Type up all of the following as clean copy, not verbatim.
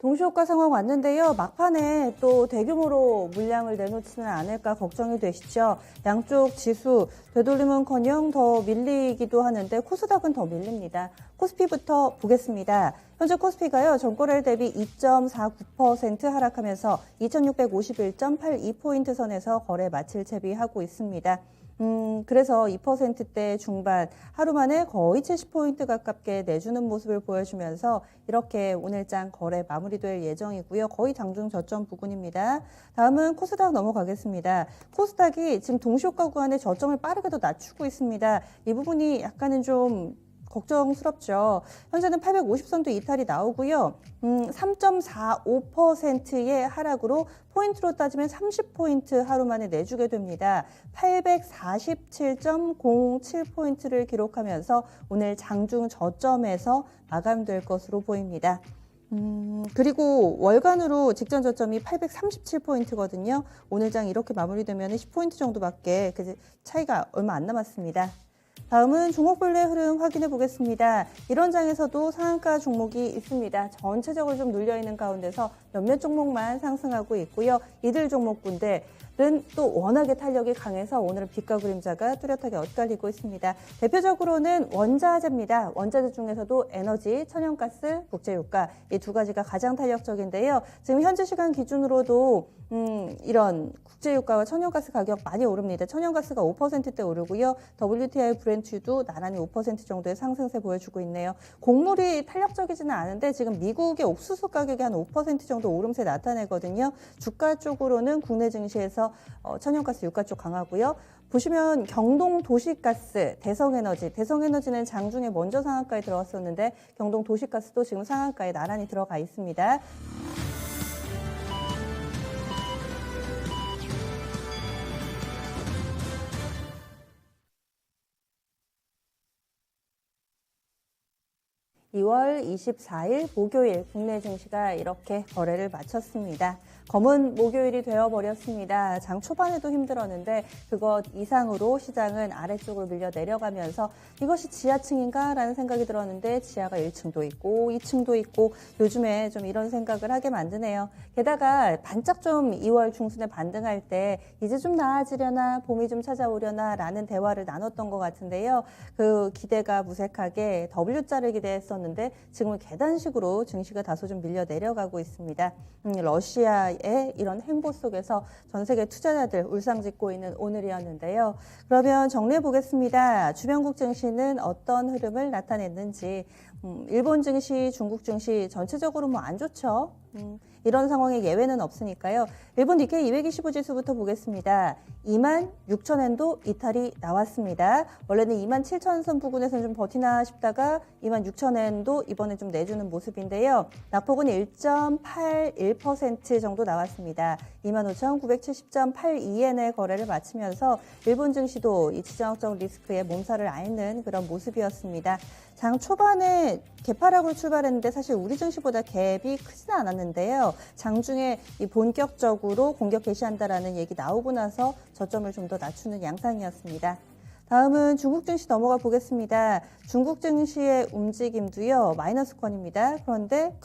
동시효과 상황 왔는데요. 막판에 또 대규모로 물량을 내놓지는 않을까 걱정이 되시죠. 양쪽 지수 되돌림은커녕 더 밀리기도 하는데 코스닥은 더 밀립니다. 코스피부터 보겠습니다. 현재 코스피가요. 전고래 대비 2.49% 하락하면서 2651.82포인트 선에서 거래 마칠 채비하고 있습니다. 그래서 2%대 중반 하루 만에 거의 70포인트 가깝게 내주는 모습을 보여주면서 이렇게 오늘장 거래 마무리될 예정이고요. 거의 장중 저점 부근입니다. 다음은 코스닥 넘어가겠습니다. 코스닥이 지금 동시효과 구간의 저점을 빠르게도 낮추고 있습니다. 이 부분이 약간은 좀 걱정스럽죠. 현재는 850선도 이탈이 나오고요. 3.45%의 하락으로 포인트로 따지면 30포인트 하루 만에 내주게 됩니다. 847.07포인트를 기록하면서 오늘 장중 저점에서 마감될 것으로 보입니다. 그리고 월간으로 직전 저점이 837포인트거든요. 오늘장 이렇게 마무리되면 10포인트 정도밖에 차이가 얼마 안 남았습니다. 다음은 종목별로의 흐름 확인해 보겠습니다. 이런 장에서도 상한가 종목이 있습니다. 전체적으로 좀 눌려있는 가운데서 몇몇 종목만 상승하고 있고요. 이들 종목군들은 또 워낙에 탄력이 강해서 오늘은 빛과 그림자가 뚜렷하게 엇갈리고 있습니다. 대표적으로는 원자재입니다. 원자재 중에서도 에너지, 천연가스, 국제유가 이 두 가지가 가장 탄력적인데요. 지금 현재 시간 기준으로도 이런 국제유가와 천연가스 가격 많이 오릅니다. 천연가스가 5%대 오르고요. WTI 브렌트도 나란히 5% 정도의 상승세 보여주고 있네요. 곡물이 탄력적이지는 않은데 지금 미국의 옥수수 가격이 한 5% 정도 오름세 나타내거든요. 주가 쪽으로는 국내 증시에서 천연가스 유가 쪽 강하고요. 보시면 경동도시가스, 대성에너지는 장중에 먼저 상한가에 들어갔었는데 경동도시가스도 지금 상한가에 나란히 들어가 있습니다. (2월 24일) 목요일 국내 증시가 이렇게 거래를 마쳤습니다. 검은 목요일이 되어버렸습니다. 장 초반에도 힘들었는데 그것 이상으로 시장은 아래쪽으로 밀려 내려가면서 이것이 지하층인가 라는 생각이 들었는데 지하가 1층도 있고 2층도 있고 요즘에 좀 이런 생각을 하게 만드네요. 게다가 반짝 좀 2월 중순에 반등할 때 이제 좀 나아지려나 봄이 좀 찾아오려나 라는 대화를 나눴던 것 같은데요. 그 기대가 무색하게 W자를 기대했었는데 지금은 계단식으로 증시가 다소 좀 밀려 내려가고 있습니다. 러시아의 이런 행보 속에서 전 세계 투자자들 울상짓고 있는 오늘이었는데요. 그러면 정리해 보겠습니다. 주변국 증시는 어떤 흐름을 나타냈는지. 일본 증시, 중국 증시 전체적으로 뭐 안 좋죠. 이런 상황에 예외는 없으니까요. 일본 니케이 225 지수부터 보겠습니다. 26,000엔도 이탈이 나왔습니다. 원래는 27,000선 부근에서는 좀 버티나 싶다가 26,000엔도 이번에 좀 내주는 모습인데요. 낙폭은 1.81% 정도 나왔습니다. 25,970.82엔의 거래를 마치면서 일본 증시도 이 지정학적 리스크에 몸살을 앓는 그런 모습이었습니다. 장 초반에 개파락으로 출발했는데 사실 우리 증시보다 갭이 크지는 않았는데요. 장중에 이 본격적으로 공격 개시한다라는 얘기 나오고 나서 저점을 좀 더 낮추는 양상이었습니다. 다음은 중국 증시 넘어가 보겠습니다. 중국 증시의 움직임도요. 마이너스권입니다. 그런데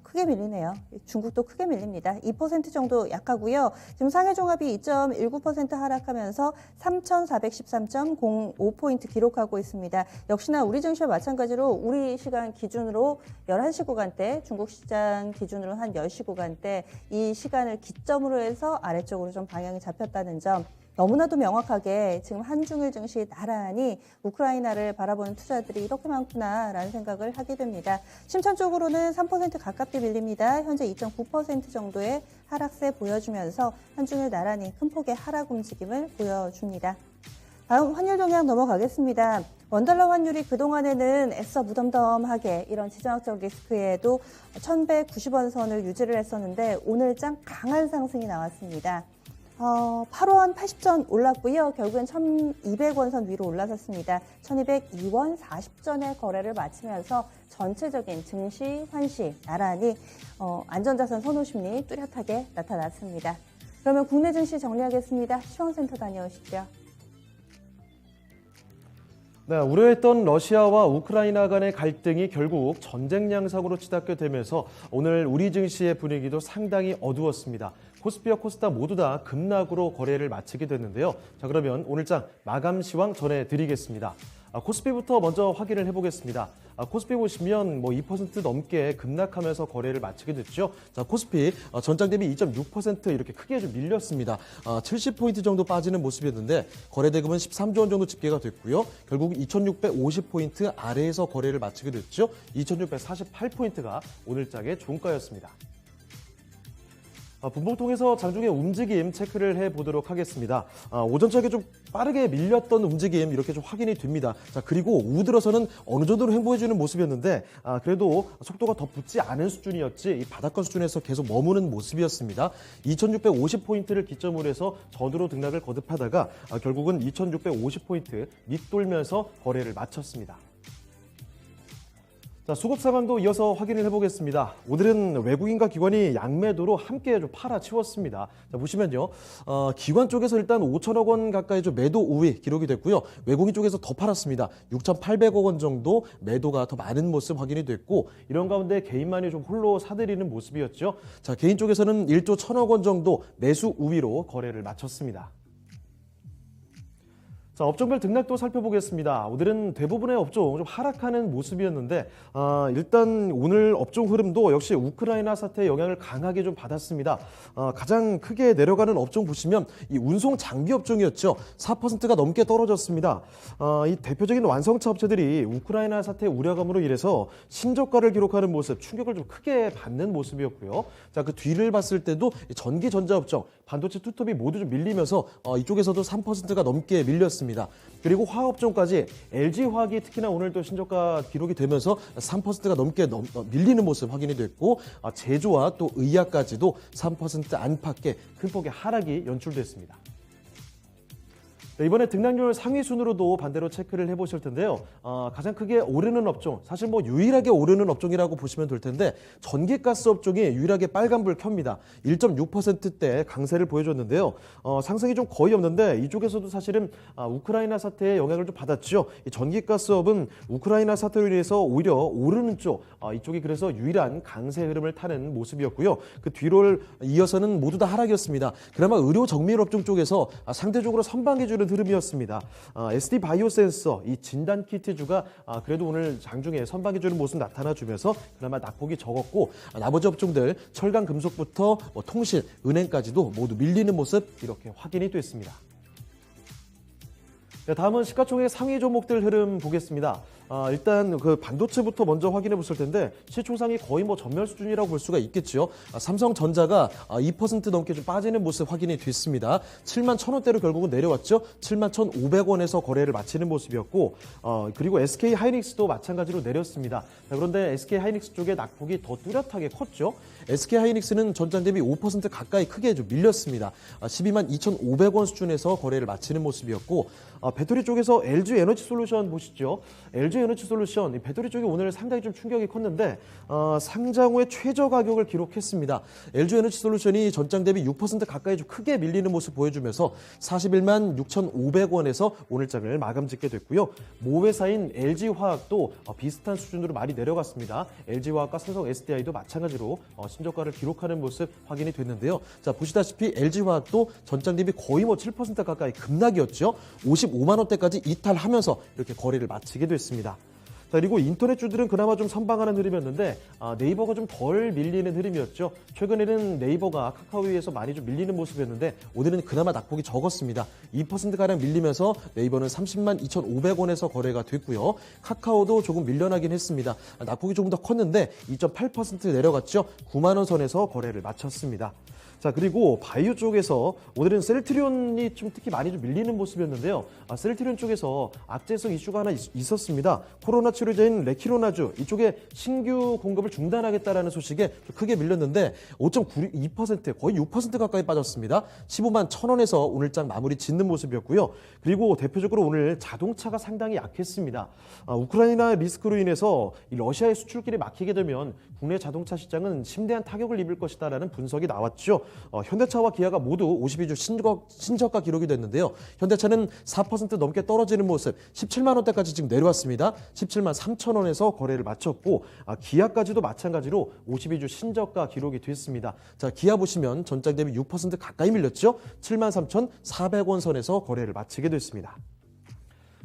크게 밀리네요. 중국도 크게 밀립니다. 2% 정도 약하고요. 지금 상해 종합이 2.19% 하락하면서 3,413.05포인트 기록하고 있습니다. 역시나 우리 증시와 마찬가지로 우리 시간 기준으로 11시 구간대, 중국 시장 기준으로 한 10시 구간대 이 시간을 기점으로 해서 아래쪽으로 좀 방향이 잡혔다는 점. 너무나도 명확하게 지금 한중일 증시 나란히 우크라이나를 바라보는 투자들이 이렇게 많구나라는 생각을 하게 됩니다. 심천 쪽으로는 3% 가깝게 밀립니다. 현재 2.9% 정도의 하락세 보여주면서 한중일 나란히 큰 폭의 하락 움직임을 보여줍니다. 다음 환율 동향 넘어가겠습니다. 원달러 환율이 그동안에는 애써 무덤덤하게 이런 지정학적 리스크에도 1,190원 선을 유지를 했었는데 오늘장 강한 상승이 나왔습니다. 8원 80전 올랐고요. 결국엔 1,200원 선 위로 올라섰습니다. 1,202원 40전의 거래를 마치면서 전체적인 증시, 환시 나란히 안전자산 선호 심리 뚜렷하게 나타났습니다. 그러면 국내 증시 정리하겠습니다. 시황센터 다녀오시죠. 네, 우려했던 러시아와 우크라이나 간의 갈등이 결국 전쟁 양상으로 치닫게 되면서 오늘 우리 증시의 분위기도 상당히 어두웠습니다. 코스피와 코스닥 모두 다 급락으로 거래를 마치게 됐는데요. 자, 그러면 오늘장 마감 시황 전해드리겠습니다. 코스피부터 먼저 확인을 해보겠습니다. 코스피 보시면 2% 넘게 급락하면서 거래를 마치게 됐죠. 자, 코스피 전장 대비 2.6% 이렇게 크게 좀 밀렸습니다. 70포인트 정도 빠지는 모습이었는데 거래 대금은 13조 원 정도 집계가 됐고요. 결국 2,650포인트 아래에서 거래를 마치게 됐죠. 2,648포인트가 오늘장의 종가였습니다. 분봉통에서 장중의 움직임 체크를 해보도록 하겠습니다. 오전장에 좀 빠르게 밀렸던 움직임 이렇게 좀 확인이 됩니다. 자, 그리고 오후 들어서는 어느 정도로 행보해주는 모습이었는데 그래도 속도가 더 붙지 않은 수준이었지 이 바닥권 수준에서 계속 머무는 모습이었습니다. 2,650포인트를 기점으로 해서 저드로 등락을 거듭하다가 결국은 2,650포인트 밑돌면서 거래를 마쳤습니다. 자, 수급 상황도 이어서 확인을 해보겠습니다. 오늘은 외국인과 기관이 양매도로 함께 좀 팔아치웠습니다. 자, 보시면요. 기관 쪽에서 일단 5천억 원 가까이 좀 매도 우위 기록이 됐고요. 외국인 쪽에서 더 팔았습니다. 6,800억 원 정도 매도가 더 많은 모습 확인이 됐고 이런 가운데 개인만이 좀 홀로 사들이는 모습이었죠. 자, 개인 쪽에서는 1조 1,000억 원 정도 매수 우위로 거래를 마쳤습니다. 자, 업종별 등락도 살펴보겠습니다. 오늘은 대부분의 업종 좀 하락하는 모습이었는데 일단 오늘 업종 흐름도 역시 우크라이나 사태의 영향을 강하게 좀 받았습니다. 가장 크게 내려가는 업종 보시면 이 운송 장비 업종이었죠. 4%가 넘게 떨어졌습니다. 이 대표적인 완성차 업체들이 우크라이나 사태 우려감으로 인해서 신저가를 기록하는 모습, 충격을 좀 크게 받는 모습이었고요. 자, 그 뒤를 봤을 때도 전기 전자 업종, 반도체 투톱이 모두 좀 밀리면서 이쪽에서도 3%가 넘게 밀렸습니다. 그리고 화학업종까지 LG화학이 특히나 오늘도 신저가 기록이 되면서 3%가 넘게 밀리는 모습 확인이 됐고 제조와 또 의약까지도 3% 안팎의 큰 폭의 하락이 연출됐습니다. 네, 이번에 등락률 상위 순으로도 반대로 체크를 해보실 텐데요. 가장 크게 오르는 업종, 사실 유일하게 오르는 업종이라고 보시면 될 텐데 전기가스 업종이 유일하게 빨간불 켭니다. 1.6%대 강세를 보여줬는데요. 상승이 좀 거의 없는데 이쪽에서도 사실은 우크라이나 사태의 영향을 좀 받았죠. 이 전기가스업은 우크라이나 사태로 인해서 오히려 오르는 쪽, 이쪽이 그래서 유일한 강세 흐름을 타는 모습이었고요. 그 뒤를 이어서는 모두 다 하락이었습니다. 그나마 의료 정밀 업종 쪽에서 상대적으로 선방해주는 흐름이었습니다. SD 바이오센서, 이 진단키트주가 그래도 오늘 장중에 선방해주는 모습 나타나주면서 그나마 낙폭이 적었고 나머지 업종들 철강, 금속부터 통신, 은행까지도 모두 밀리는 모습 이렇게 확인이 됐습니다. 네, 다음은 시가총액 상위 종목들 흐름 보겠습니다. 일단 그 반도체부터 먼저 확인해 보실 텐데 시총상이 거의 전멸 수준이라고 볼 수가 있겠죠. 삼성전자가 2% 넘게 좀 빠지는 모습 확인이 됐습니다. 7만 1,000원대로 결국은 내려왔죠. 7만 1,500원에서 거래를 마치는 모습이었고 그리고 SK 하이닉스도 마찬가지로 내렸습니다. 자, 그런데 SK 하이닉스 쪽의 낙폭이 더 뚜렷하게 컸죠. SK 하이닉스는 전장 대비 5% 가까이 크게 좀 밀렸습니다. 12만 2,500원 수준에서 거래를 마치는 모습이었고 배터리 쪽에서 LG 에너지 솔루션 보시죠. LG 에너지 솔루션, 이 배터리 쪽이 오늘 상당히 좀 충격이 컸는데 상장 후에 최저 가격을 기록했습니다. LG 에너지 솔루션이 전장 대비 6% 가까이 좀 크게 밀리는 모습 보여주면서 41만 6,500원에서 오늘장을 마감 짓게 됐고요. 모회사인 LG화학도 비슷한 수준으로 많이 내려갔습니다. LG화학과 삼성 SDI도 마찬가지로 신저가를 기록하는 모습 확인이 됐는데요. 자, 보시다시피 LG화학도 전장 대비 거의 7% 가까이 급락이었죠. 55만 원대까지 이탈하면서 이렇게 거래를 마치게 됐습니다. 자, 그리고 인터넷주들은 그나마 좀 선방하는 흐름이었는데 네이버가 좀 덜 밀리는 흐름이었죠. 최근에는 네이버가 카카오에서 많이 좀 밀리는 모습이었는데 오늘은 그나마 낙폭이 적었습니다. 2%가량 밀리면서 네이버는 30만 2,500원에서 거래가 됐고요. 카카오도 조금 밀려나긴 했습니다. 낙폭이 조금 더 컸는데 2.8% 내려갔죠. 9만 원 선에서 거래를 마쳤습니다. 자, 그리고 바이오 쪽에서 오늘은 셀트리온이 좀 특히 많이 좀 밀리는 모습이었는데요. 셀트리온 쪽에서 악재성 이슈가 하나 있었습니다. 코로나 치료제인 레키로나주 이쪽에 신규 공급을 중단하겠다라는 소식에 좀 크게 밀렸는데 5.92% 거의 6% 가까이 빠졌습니다. 15만 1,000원에서 오늘장 마무리 짓는 모습이었고요. 그리고 대표적으로 오늘 자동차가 상당히 약했습니다. 우크라이나 리스크로 인해서 이 러시아의 수출길이 막히게 되면 국내 자동차 시장은 심대한 타격을 입을 것이다라는 분석이 나왔죠. 현대차와 기아가 모두 52주 신저가 기록이 됐는데요. 현대차는 4% 넘게 떨어지는 모습, 17만 원대까지 지금 내려왔습니다. 17만 3천 원에서 거래를 마쳤고 기아까지도 마찬가지로 52주 신저가 기록이 됐습니다. 자, 기아 보시면 전장 대비 6% 가까이 밀렸죠. 7만 3,400원 선에서 거래를 마치게 됐습니다.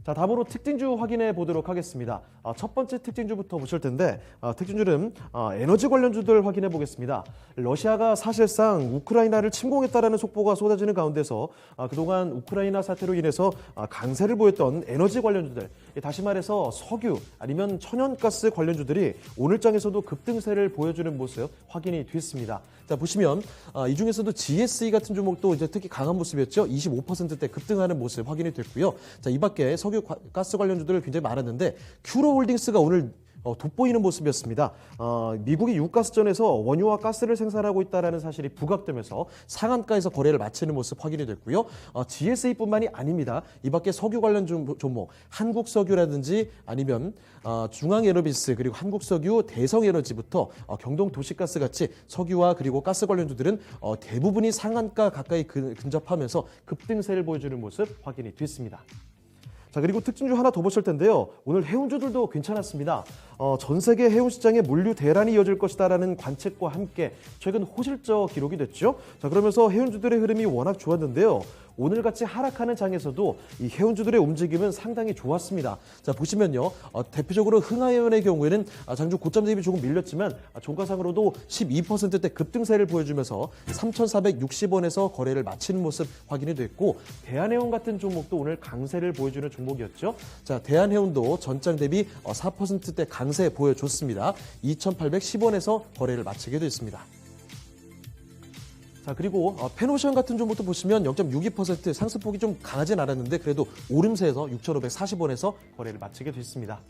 자, 다음으로 특징주 확인해 보도록 하겠습니다. 첫 번째 특징주부터 보실 텐데 특징주는 에너지 관련주들 확인해 보겠습니다. 러시아가 사실상 우크라이나를 침공했다라는 속보가 쏟아지는 가운데서 그동안 우크라이나 사태로 인해서 강세를 보였던 에너지 관련주들, 다시 말해서 석유 아니면 천연가스 관련주들이 오늘장에서도 급등세를 보여주는 모습 확인이 됐습니다. 자, 보시면 이 중에서도 GSE 같은 종목도 이제 특히 강한 모습이었죠. 25%대 급등하는 모습 확인이 됐고요. 자, 이 밖에 석유 가스 관련주들 굉장히 많았는데 큐로홀딩스가 오늘 돋보이는 모습이었습니다. 미국이 유가스전에서 원유와 가스를 생산하고 있다는 사실이 부각되면서 상한가에서 거래를 마치는 모습 확인이 됐고요. GSE뿐만이 아닙니다. 이 밖에 석유 관련 종목, 한국석유라든지 아니면 중앙에너비스 그리고 한국석유, 대성에너지부터 경동도시가스 같이 석유와 그리고 가스 관련주들은 대부분이 상한가 가까이 근접하면서 급등세를 보여주는 모습 확인이 됐습니다. 자, 그리고 특징주 하나 더 보실 텐데요. 오늘 해운주들도 괜찮았습니다. 전 세계 해운 시장의 물류 대란이 이어질 것이다라는 관측과 함께 최근 호실적 기록이 됐죠. 자, 그러면서 해운주들의 흐름이 워낙 좋았는데요. 오늘같이 하락하는 장에서도 이 해운주들의 움직임은 상당히 좋았습니다. 자, 보시면요. 대표적으로 흥하해운의 경우에는 장중 고점 대비 조금 밀렸지만 종가상으로도 12%대 급등세를 보여주면서 3,460원에서 거래를 마치는 모습 확인이 됐고 대한해운 같은 종목도 오늘 강세를 보여주는 종목이었죠. 자, 대한해운도 전장 대비 4%대 강세 보여줬습니다. 2,810원에서 거래를 마치게 됐습니다. 자, 그리고 페노션 같은 종목도 보시면 0.62% 상승폭이 좀 강하진 않았는데 그래도 오름세에서 6,540원에서 거래를 마치게 됐습니다.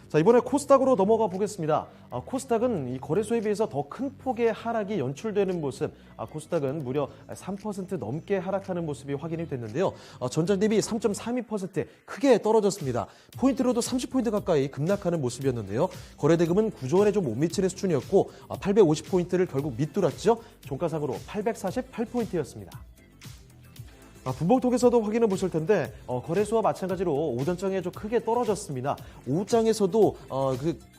자, 이번에 코스닥으로 넘어가 보겠습니다. 코스닥은 이 거래소에 비해서 더 큰 폭의 하락이 연출되는 모습, 코스닥은 무려 3% 넘게 하락하는 모습이 확인이 됐는데요. 전장 대비 3.32% 크게 떨어졌습니다. 포인트로도 30포인트 가까이 급락하는 모습이었는데요. 거래대금은 9조 원에 좀 못 미치는 수준이었고 850포인트를 결국 밑돌았죠. 종가상으로 848포인트였습니다. 분봉톡에서도 확인해 보실 텐데 거래소와 마찬가지로 오전장에 좀 크게 떨어졌습니다. 오후장에서도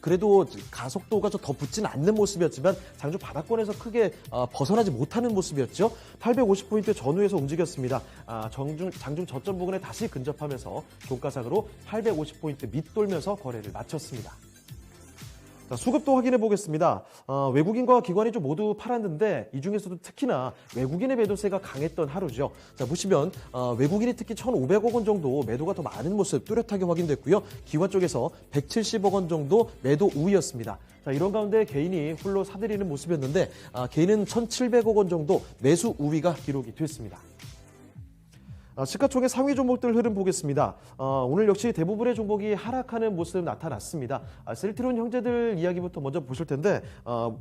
그래도 가속도가 좀 더 붙지는 않는 모습이었지만 장중 바닥권에서 크게 벗어나지 못하는 모습이었죠. 850포인트 전후에서 움직였습니다. 장중 저점 부근에 다시 근접하면서 종가상으로 850포인트 밑돌면서 거래를 마쳤습니다. 자, 수급도 확인해 보겠습니다. 외국인과 기관이 좀 모두 팔았는데 이 중에서도 특히나 외국인의 매도세가 강했던 하루죠. 자, 보시면 외국인이 특히 1,500억 원 정도 매도가 더 많은 모습 뚜렷하게 확인됐고요. 기관 쪽에서 170억 원 정도 매도 우위였습니다. 자, 이런 가운데 개인이 홀로 사들이는 모습이었는데 개인은 1,700억 원 정도 매수 우위가 기록이 됐습니다. 시가총액 상위 종목들 흐름 보겠습니다. 오늘 역시 대부분의 종목이 하락하는 모습 나타났습니다. 셀트리온 형제들 이야기부터 먼저 보실 텐데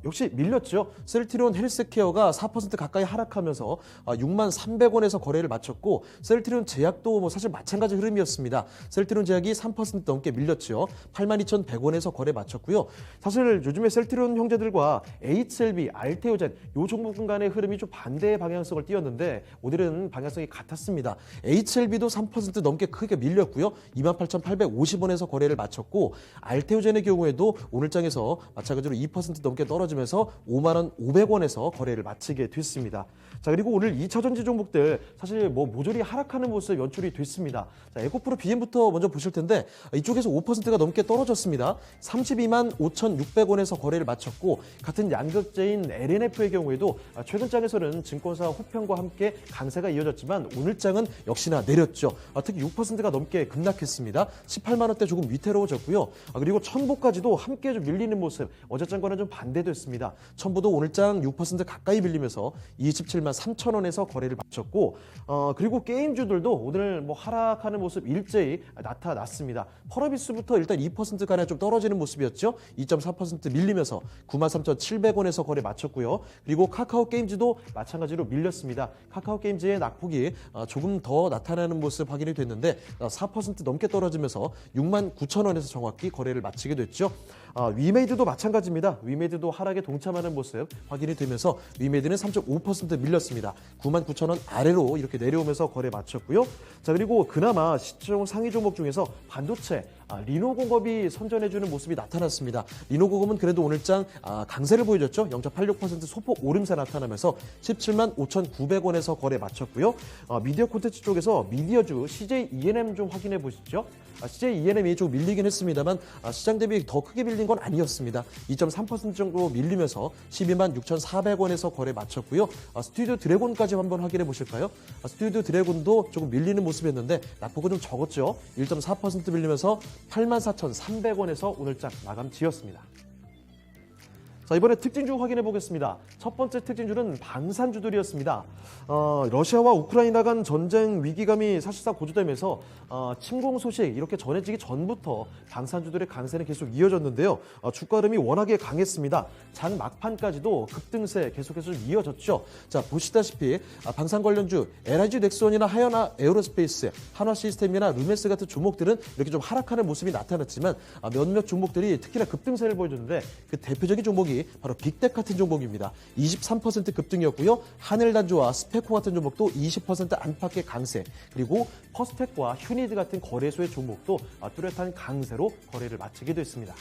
역시 밀렸죠. 셀트리온 헬스케어가 4% 가까이 하락하면서 6만 300원에서 거래를 마쳤고 셀트리온 제약도 사실 마찬가지 흐름이었습니다. 셀트리온 제약이 3% 넘게 밀렸죠. 82,100원에서 거래 마쳤고요. 사실 요즘에 셀트리온 형제들과 HLB, 알테오젠 이 종목 간의 흐름이 좀 반대의 방향성을 띄었는데 오늘은 방향성이 같았습니다. HLB도 3% 넘게 크게 밀렸고요. 28,850원에서 거래를 마쳤고 알테오젠의 경우에도 오늘장에서 마찬가지로 2% 넘게 떨어지면서 5만 500원에서 거래를 마치게 됐습니다. 자, 그리고 오늘 2차전지 종목들 사실 모조리 하락하는 모습 연출이 됐습니다. 자, 에코프로 BM부터 먼저 보실 텐데 이쪽에서 5%가 넘게 떨어졌습니다. 32만 5,600원에서 거래를 마쳤고 같은 양극재인 LNF의 경우에도 최근 장에서는 증권사 호평과 함께 강세가 이어졌지만 오늘장은 역시나 내렸죠. 특히 6%가 넘게 급락했습니다. 18만 원대 조금 위태로워졌고요. 그리고 첨보까지도 함께 좀 밀리는 모습, 어제장과는 좀 반대됐습니다. 첨보도 오늘장 6% 가까이 밀리면서 27만 3천 원에서 거래를 마쳤고 그리고 게임주들도 오늘 하락하는 모습 일제히 나타났습니다. 펄어비스부터 일단 2%가량 좀 떨어지는 모습이었죠. 2.4% 밀리면서 93,700원에서 거래 마쳤고요. 그리고 카카오 게임즈도 마찬가지로 밀렸습니다. 카카오 게임즈의 낙폭이 조금 더 나타나는 모습 확인이 됐는데 4% 넘게 떨어지면서 6만 9천 원에서 정확히 거래를 마치게 됐죠. 위메이드도 마찬가지입니다. 위메이드도 하락에 동참하는 모습 확인이 되면서 위메이드는 3.5% 밀렸습니다. 99,000원 아래로 이렇게 내려오면서 거래 마쳤고요. 자, 그리고 그나마 시총 상위 종목 중에서 반도체 리노공업이 선전해주는 모습이 나타났습니다. 리노공업은 그래도 오늘장 강세를 보여줬죠. 0.86% 소폭 오름세 나타나면서 17만 5,900원에서 거래 마쳤고요. 미디어 콘텐츠 쪽에서 미디어주 CJ E&M 좀 확인해 보시죠. CJ E&M이 좀 밀리긴 했습니다만 시장 대비 더 크게 밀린 건 아니었습니다. 2.3% 정도 밀리면서 12만 6,400원에서 거래 마쳤고요. 스튜디오 드래곤까지 한번 확인해 보실까요? 스튜디오 드래곤도 조금 밀리는 모습이었는데 낙폭은 좀 적었죠. 1.4% 밀리면서 84,300원에서 오늘장 마감 지었습니다. 자, 이번에 특징주 확인해 보겠습니다. 첫 번째 특징주는 방산주들이었습니다. 러시아와 우크라이나 간 전쟁 위기감이 사실상 고조되면서 침공 소식 이렇게 전해지기 전부터 방산주들의 강세는 계속 이어졌는데요. 주가 흐름이 워낙에 강했습니다. 장 막판까지도 급등세 계속해서 이어졌죠. 자, 보시다시피 방산 관련주 LIG 넥스원이나 하연아 에어로스페이스, 한화 시스템이나 루멘스 같은 종목들은 이렇게 좀 하락하는 모습이 나타났지만 몇몇 종목들이 특히나 급등세를 보여줬는데 그 대표적인 종목이 바로 빅텍 같은 종목입니다. 23% 급등이었고요. 하늘단조와 스페코 같은 종목도 20% 안팎의 강세, 그리고 퍼스텍과 휴니드 같은 거래소의 종목도 뚜렷한 강세로 거래를 마치게 됐습니다.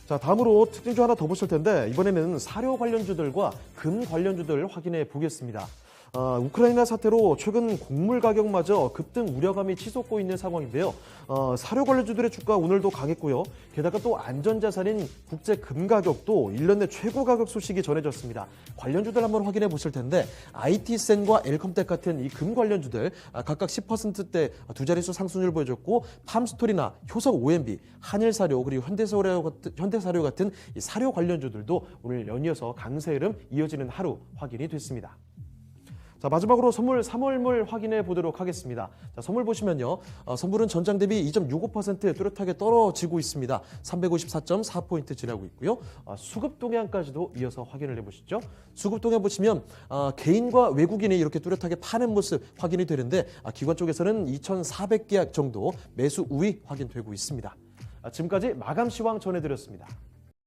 자, 다음으로 특징주 하나 더 보실 텐데 이번에는 사료 관련주들과 금 관련주들 확인해 보겠습니다. 우크라이나 사태로 최근 곡물 가격마저 급등 우려감이 치솟고 있는 상황인데요. 사료 관련주들의 주가 오늘도 강했고요. 게다가 또 안전자산인 국제 금 가격도 1년 내 최고 가격 소식이 전해졌습니다. 관련주들 한번 확인해 보실 텐데 IT센과 엘컴텍 같은 이 금 관련주들 각각 10%대 두 자릿수 상승률을 보여줬고 팜스토리나 효성 OMB, 한일사료 그리고 현대사료 같은 이 사료 관련주들도 오늘 연이어서 강세 흐름 이어지는 하루 확인이 됐습니다. 자, 마지막으로 선물 3월물 확인해 보도록 하겠습니다. 자, 선물 보시면요. 선물은 전장 대비 2.65% 뚜렷하게 떨어지고 있습니다. 354.4포인트 지나고 있고요. 수급 동향까지도 이어서 확인을 해보시죠. 수급 동향 보시면 개인과 외국인이 이렇게 뚜렷하게 파는 모습 확인이 되는데 기관 쪽에서는 2,400계약 정도 매수 우위 확인되고 있습니다. 지금까지 마감 시황 전해드렸습니다.